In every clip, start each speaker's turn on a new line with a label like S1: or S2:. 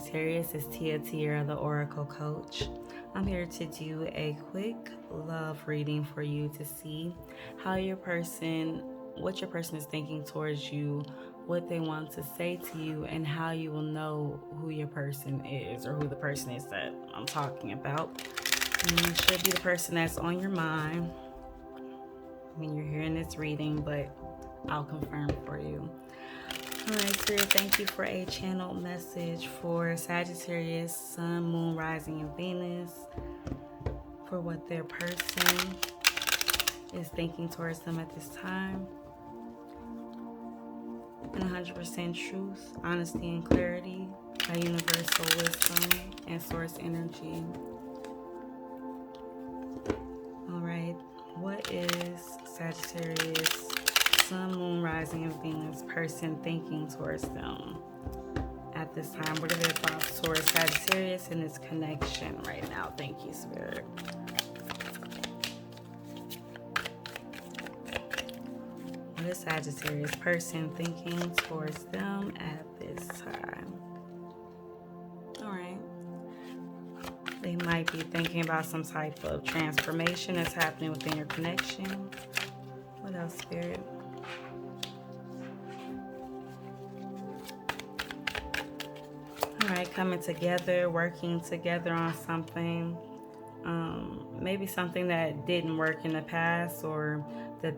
S1: Sagittarius, it's Tia Tiara, the Oracle Coach. I'm here to do a quick love reading for you to see what your person is thinking towards you, what they want to say to you, and how you will know who your person is, or who the person is that I'm talking about. And it should be the person that's on your mind when you're hearing this reading, but I'll confirm for you. Alright, Spirit, thank you for a channeled message for Sagittarius, Sun, Moon, Rising, and Venus, for what their person is thinking towards them at this time. And 100% truth, honesty, and clarity by universal wisdom and source energy. Alright, what is Sagittarius, Sun, Moon, Rising, and Venus person thinking towards them at this time? What are their thoughts towards Sagittarius and its connection right now? Thank you, Spirit. What is Sagittarius person thinking towards them at this time? Alright. They might be thinking about some type of transformation that's happening within your connection. What else, Spirit? Alright, coming together, working together on something. Maybe something that didn't work in the past, or that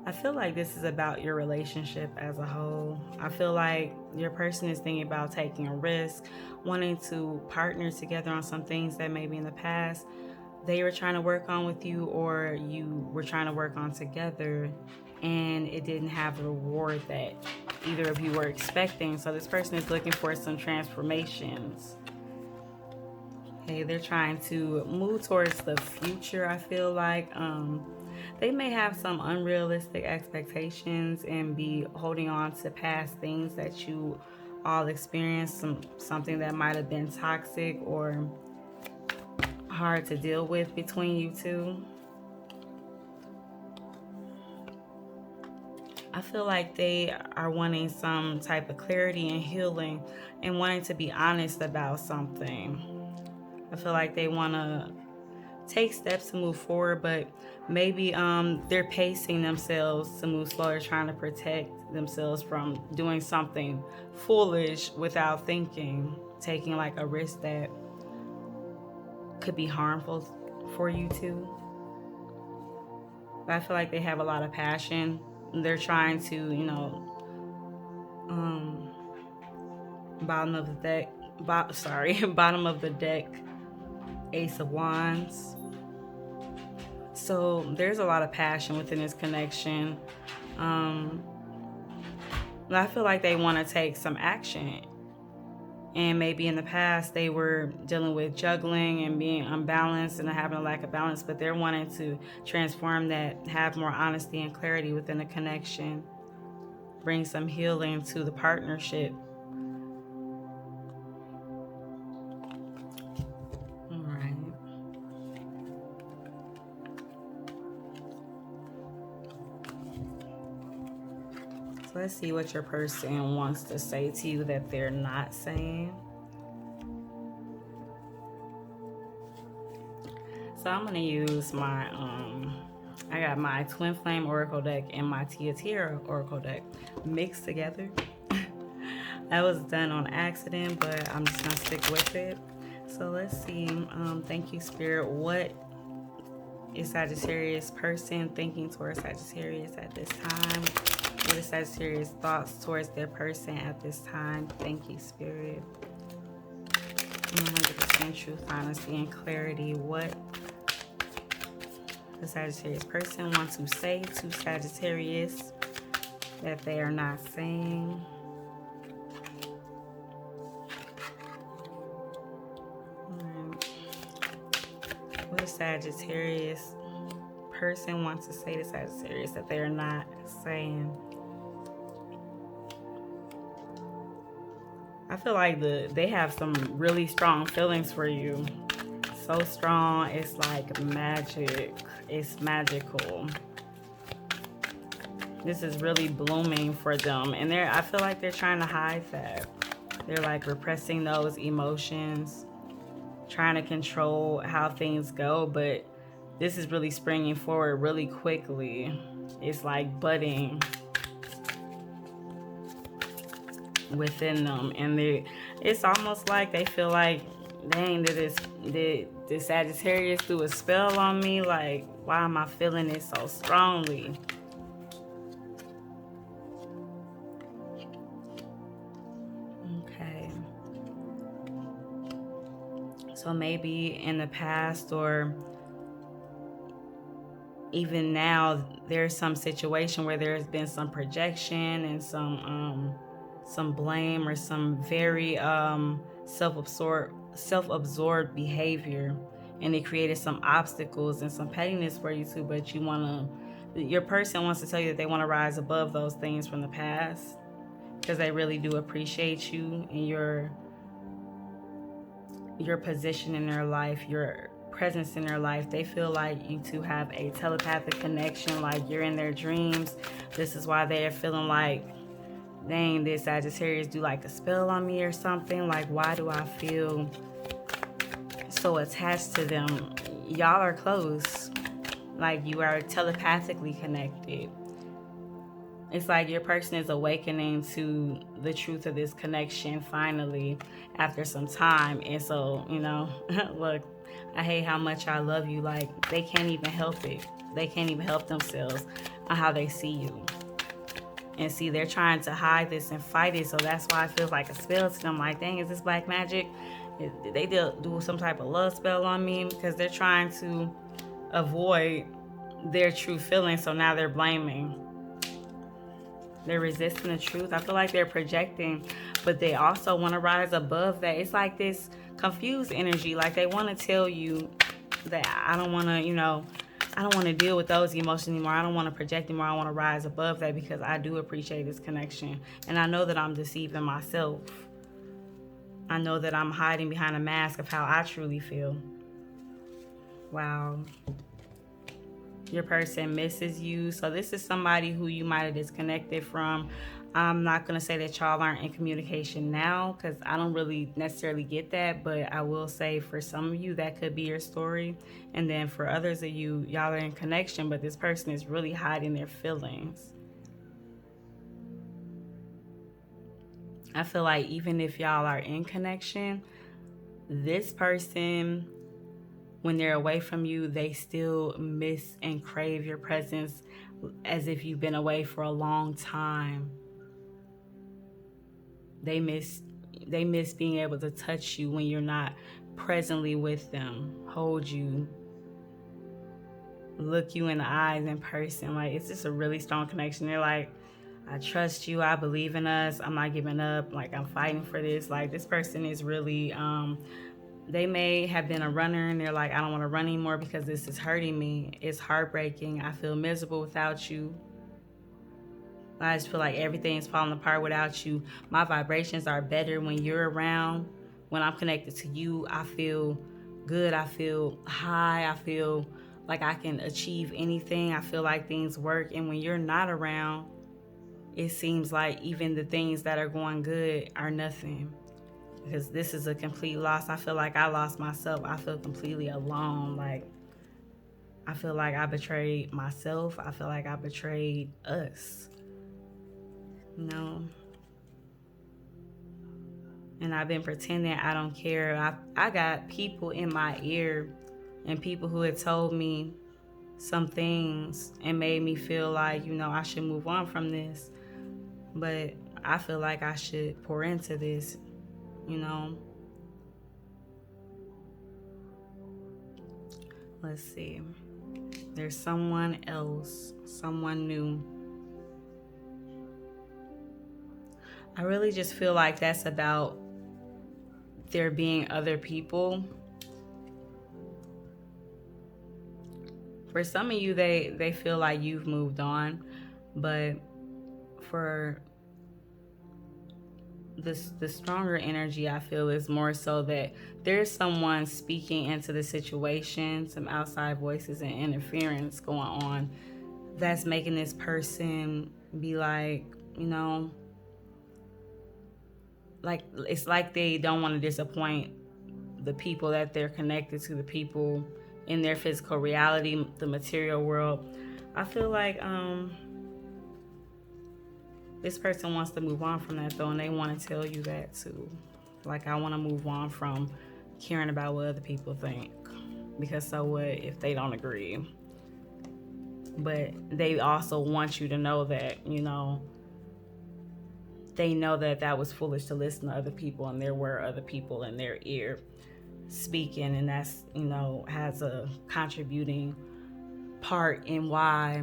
S1: I feel like this is about your relationship as a whole. I feel like your person is thinking about taking a risk, wanting to partner together on some things that maybe in the past they were trying to work on with you, or you were trying to work on together, and it didn't have the reward that either of you were expecting. So this person is looking for some transformations. Okay, they're trying to move towards the future, I feel like. They may have some unrealistic expectations and be holding on to past things that you all experienced, something that might have been toxic or hard to deal with between you two. I feel like they are wanting some type of clarity and healing and wanting to be honest about something. I feel like they want to take steps to move forward, but maybe they're pacing themselves to move slower, trying to protect themselves from doing something foolish without thinking, taking like a risk that could be harmful for you two. But I feel like they have a lot of passion. They're trying to, bottom of the deck, Ace of Wands. So there's a lot of passion within this connection. I feel like they want to take some action. And maybe in the past they were dealing with juggling and being unbalanced and having a lack of balance, but they're wanting to transform that, have more honesty and clarity within the connection, bring some healing to the partnership. Let's see what your person wants to say to you that they're not saying. So I'm going to use my, I got my Twin Flame Oracle deck and my Tia Tiara Oracle deck mixed together. That was done on accident, but I'm just going to stick with it. So let's see. Thank you, Spirit. What is Sagittarius person thinking towards Sagittarius at this time? What is Sagittarius thoughts towards their person at this time? Thank you, Spirit. 100% truth, honesty, and clarity. What the Sagittarius person wants to say to Sagittarius that they are not saying? What the Sagittarius person wants to say to Sagittarius that they are not saying? I feel like they have some really strong feelings for you. So strong, it's like magic. It's magical. This is really blooming for them, and I feel like they're trying to hide that. They're like repressing those emotions, trying to control how things go, but this is really springing forward really quickly. It's like budding within them, and it's almost like they feel like, dang, did Sagittarius do a spell on me? Like, why am I feeling it so strongly? Okay. So maybe in the past or even now, there's some situation where there's been some projection and some blame or some very self-absorbed behavior, and it created some obstacles and some pettiness for you too. But your person wants to tell you that they want to rise above those things from the past, because they really do appreciate you and your position in their life, your presence in their life. They feel like you two have a telepathic connection, like you're in their dreams. This is why they're feeling like, dang, did Sagittarius do like a spell on me or something? Like, why do I feel so attached to them? Y'all are close. Like, you are telepathically connected. It's like your person is awakening to the truth of this connection finally after some time. And so, look, I hate how much I love you. Like, they can't even help it. They can't even help themselves on how they see you. And see, they're trying to hide this and fight it. So that's why it feels like a spell to them. Like, dang, is this black magic? Did they do some type of love spell on me? Because they're trying to avoid their true feelings. So now they're blaming. They're resisting the truth. I feel like they're projecting, but they also want to rise above that. It's like this confused energy. Like, they want to tell you that I don't want to deal with those emotions anymore. I don't want to project anymore. I want to rise above that because I do appreciate this connection. And I know that I'm deceiving myself. I know that I'm hiding behind a mask of how I truly feel. Wow. Your person misses you. So this is somebody who you might have disconnected from. I'm not going to say that y'all aren't in communication now, because I don't really necessarily get that. But I will say for some of you, that could be your story. And then for others of you, y'all are in connection, but this person is really hiding their feelings. I feel like even if y'all are in connection, this person, when they're away from you, they still miss and crave your presence as if you've been away for a long time. They miss being able to touch you when you're not presently with them, hold you, look you in the eyes in person. Like, it's just a really strong connection. They're like, I trust you, I believe in us, I'm not giving up, like, I'm fighting for this. Like, this person is really they may have been a runner and they're like, I don't want to run anymore because this is hurting me. It's heartbreaking. I feel miserable without you. I just feel like everything's falling apart without you. My vibrations are better when you're around. When I'm connected to you, I feel good. I feel high. I feel like I can achieve anything. I feel like things work. And when you're not around, it seems like even the things that are going good are nothing. Because this is a complete loss. I feel like I lost myself. I feel completely alone. Like, I feel like I betrayed myself. I feel like I betrayed us. And I've been pretending I don't care. I got people in my ear and people who had told me some things and made me feel like, I should move on from this. But I feel like I should pour into this, Let's see. There's someone else, someone new. I really just feel like that's about there being other people. For some of you, they feel like you've moved on, but for the stronger energy, I feel, is more so that there's someone speaking into the situation, some outside voices and interference going on that's making this person be like, like it's like they don't want to disappoint the people that they're connected to, the people in their physical reality, the material world. I feel like this person wants to move on from that though, and they want to tell you that too. Like, I want to move on from caring about what other people think, because so what if they don't agree? But they also want you to know that, you know, they know that that was foolish to listen to other people, and there were other people in their ear speaking, and that's, you know, has a contributing part in why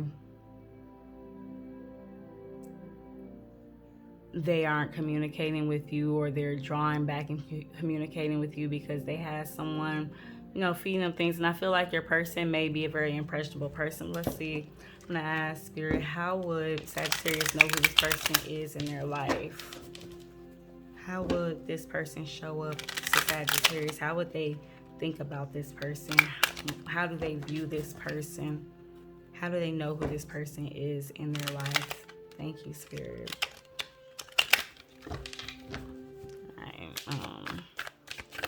S1: they aren't communicating with you, or they're drawing back and communicating with you because they had someone, you know, feeding them things. And I feel like your person may be a very impressionable person. Let's see. I'm gonna ask Spirit, how would Sagittarius know who this person is in their life? How would this person show up to Sagittarius? How would they think about this person? How do they view this person? How do they know who this person is in their life? Thank you, Spirit.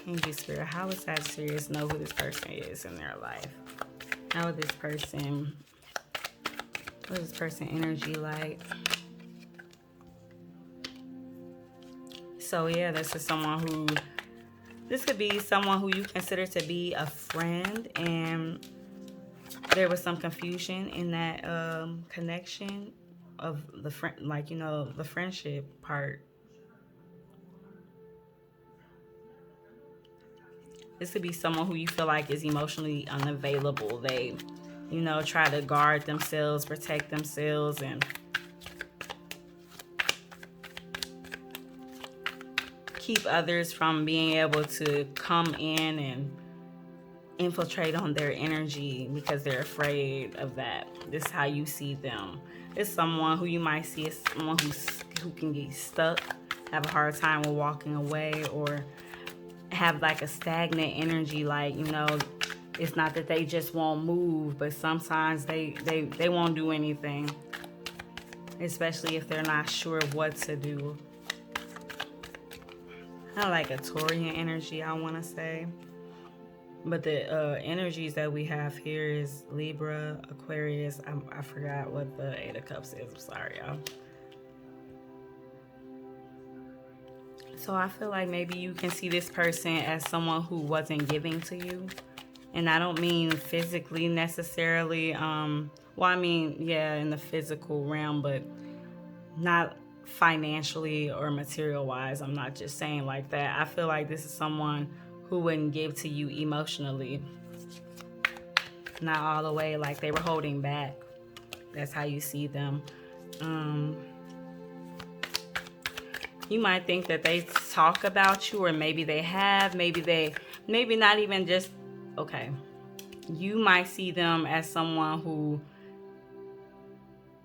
S1: Thank you, Spirit. How would Sagittarius know who this person is in their life? How would this person, what is this person energy like? So yeah, this is someone who, this could be someone who you consider to be a friend, and there was some confusion in that connection of the friend, like, you know, the friendship part. This could be someone who you feel like is emotionally unavailable. They, you know, try to guard themselves, protect themselves, and keep others from being able to come in and infiltrate on their energy because they're afraid of that. This is how you see them. It's someone who you might see as someone who can get stuck, have a hard time with walking away, or have like a stagnant energy. Like, you know, it's not that they just won't move, but sometimes they won't do anything, especially if they're not sure of what to do. Kind of like a Taurian energy, I want to say. But the energies that we have here is Libra, Aquarius. I forgot what the Eight of Cups is. I'm sorry, y'all. So I feel like maybe you can see this person as someone who wasn't giving to you. And I don't mean physically necessarily. Well, I mean, yeah, in the physical realm, but not financially or material wise. I'm not just saying like that. I feel like this is someone who wouldn't give to you emotionally. Not all the way, like they were holding back. That's how you see them. You might think that they talk about you, or maybe they have, maybe not even just, okay. You might see them as someone who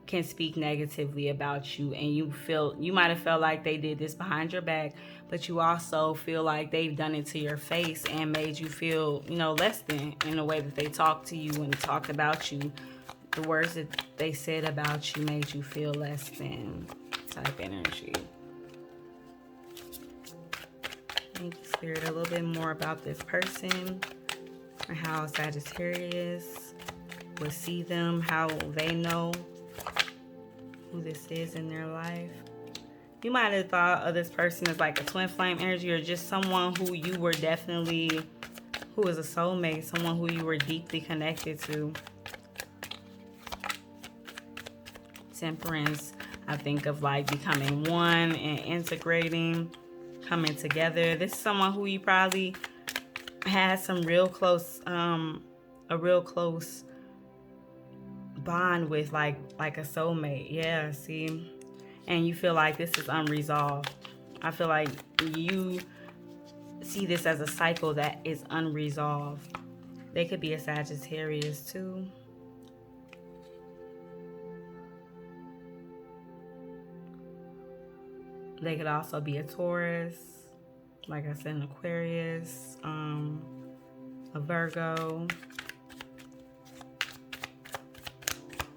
S1: can speak negatively about you, and you might have felt like they did this behind your back, but you also feel like they've done it to your face and made you feel, you know, less than in the way that they talked to you and talked about you. The words that they said about you made you feel less than type energy. Thank you, Spirit. A little bit more about this person and how Sagittarius will see them, how they know who this is in their life. You might have thought of this person as like a twin flame energy, or just someone who you were definitely, who is a soulmate, someone who you were deeply connected to. Temperance, I think of like becoming one and integrating, coming together. This is someone who you probably had some real close, a real close bond with, like a soulmate. Yeah, see? And you feel like this is unresolved. I feel like you see this as a cycle that is unresolved. They could be a Sagittarius too. They could also be a Taurus, like I said, an Aquarius, a Virgo.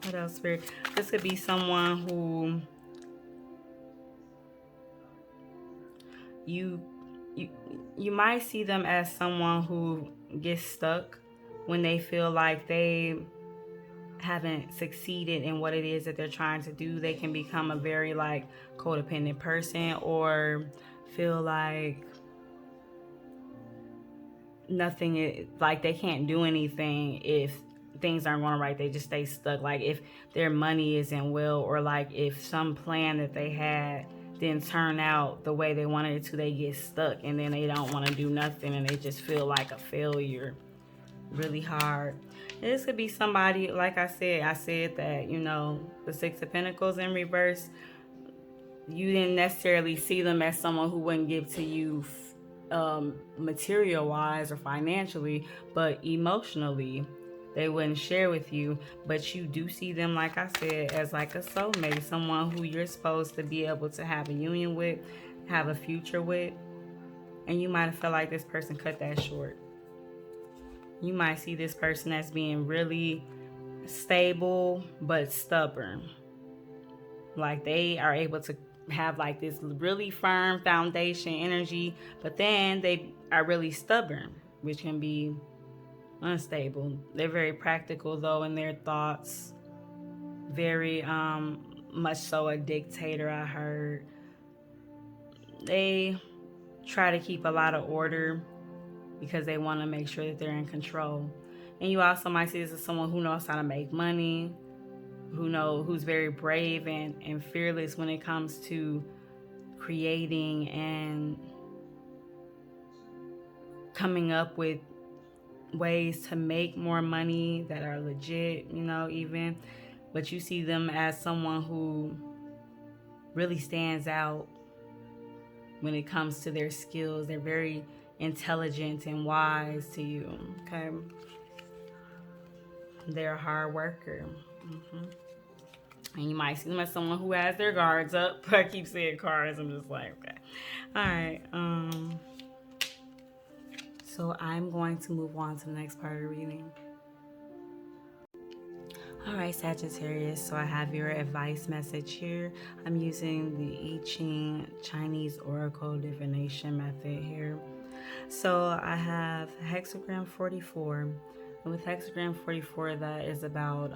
S1: What else, Spirit? This could be someone who you you you might see them as someone who gets stuck when they feel like they haven't succeeded in what it is that they're trying to do. They can become a very like codependent person, or feel like like they can't do anything if things aren't going right. They just stay stuck. Like if their money isn't well, or like if some plan that they had didn't turn out the way they wanted it to, they get stuck and then they don't want to do nothing and they just feel like a failure really hard. And this could be somebody, like I said that, the Six of Pentacles in reverse, you didn't necessarily see them as someone who wouldn't give to you material wise or financially, but emotionally they wouldn't share with you. But you do see them, like I said, as like a soulmate, someone who you're supposed to be able to have a union with, have a future with. And you might have felt like this person cut that short. You might see this person as being really stable but stubborn. Like they are able to have like this really firm foundation energy, but then they are really stubborn, which can be unstable. They're very practical though in their thoughts, very much so a dictator. I heard they try to keep a lot of order because they want to make sure that they're in control. And you also might see this as someone who knows how to make money, who's very brave and fearless when it comes to creating and coming up with ways to make more money that are legit, even. But you see them as someone who really stands out when it comes to their skills. They're very intelligent and wise to you, okay? They're a hard worker. And you might see them as someone who has their guards up. I keep saying cards. I'm just like, okay. All right. So I'm going to move on to the next part of the reading. All right, Sagittarius. So I have your advice message here. I'm using the I-ching Chinese Oracle divination method here. So I have hexagram 44. And with hexagram 44, that is about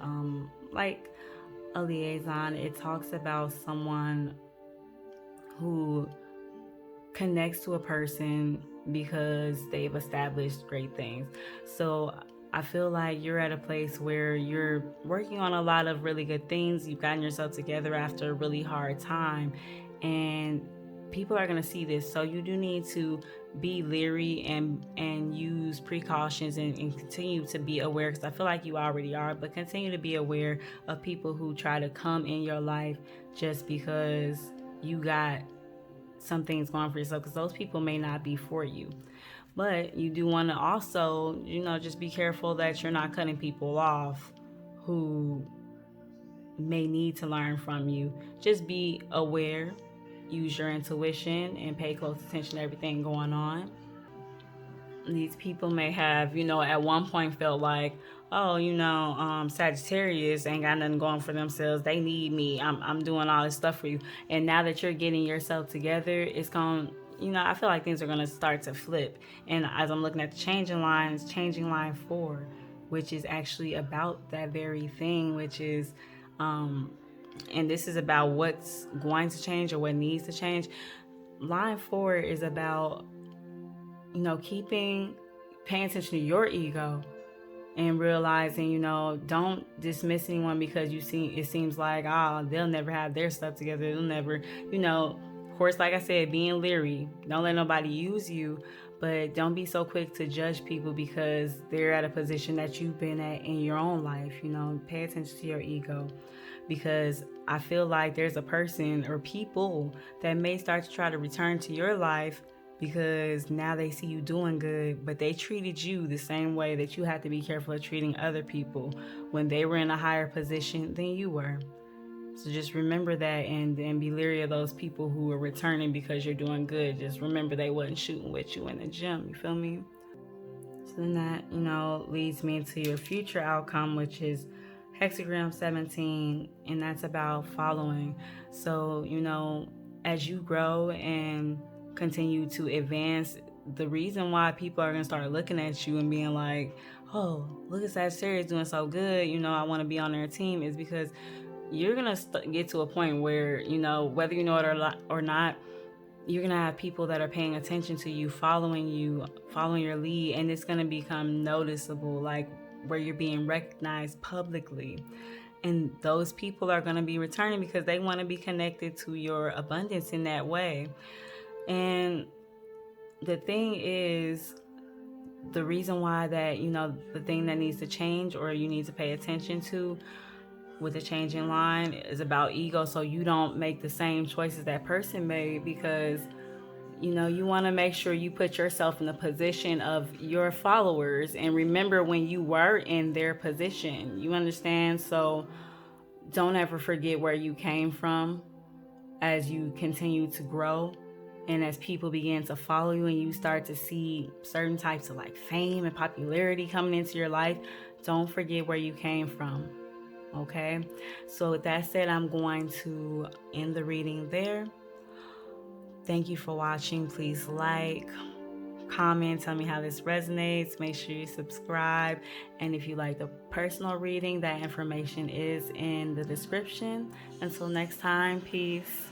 S1: like a liaison. It talks about someone who connects to a person because they've established great things. So I feel like you're at a place where you're working on a lot of really good things. You've gotten yourself together after a really hard time, and people are going to see this. So you do need to be leery and use precautions and continue to be aware, because I feel like you already are, but continue to be aware of people who try to come in your life just because you got some things going for yourself, because those people may not be for you. But you do want to also, just be careful that you're not cutting people off who may need to learn from you. Just be aware, use your intuition, and pay close attention to everything going on. These people may have, at one point felt like, oh, Sagittarius ain't got nothing going for themselves. They need me. I'm doing all this stuff for you. And now that you're getting yourself together, it's going to, I feel like things are going to start to flip. And as I'm looking at the changing line, it's changing line 4, which is actually about that very thing, which is, and this is about what's going to change or what needs to change. Line 4 is about, paying attention to your ego and realizing, don't dismiss anyone because it seems like, they'll never have their stuff together. They'll never, of course, like I said, being leery. Don't let nobody use you, but don't be so quick to judge people because they're at a position that you've been at in your own life. Pay attention to your ego, because I feel like there's a person or people that may start to try to return to your life because now they see you doing good, but they treated you the same way that you have to be careful of treating other people when they were in a higher position than you were. So just remember that and be leery of those people who are returning because you're doing good. Just remember they wasn't shooting with you in the gym. You feel me? So then that, leads me into your future outcome, which is hexagram 17, and that's about following. So, as you grow and continue to advance. The reason why people are going to start looking at you and being like, oh, look at Sagittarius doing so good, I want to be on their team, is because you're going to get to a point where, whether you know it or not, you're going to have people that are paying attention to you, following your lead, and it's going to become noticeable, like where you're being recognized publicly. And those people are going to be returning because they want to be connected to your abundance in that way. And the thing is, the reason why that, the thing that needs to change or you need to pay attention to with the changing line is about ego, so you don't make the same choices that person made, because you want to make sure you put yourself in the position of your followers and remember when you were in their position. You understand? So don't ever forget where you came from as you continue to grow. And as people begin to follow you and you start to see certain types of like fame and popularity coming into your life, don't forget where you came from. Okay? So with that said, I'm going to end the reading there. Thank you for watching. Please like, comment, tell me how this resonates. Make sure you subscribe. And if you like the personal reading, that information is in the description. Until next time, peace.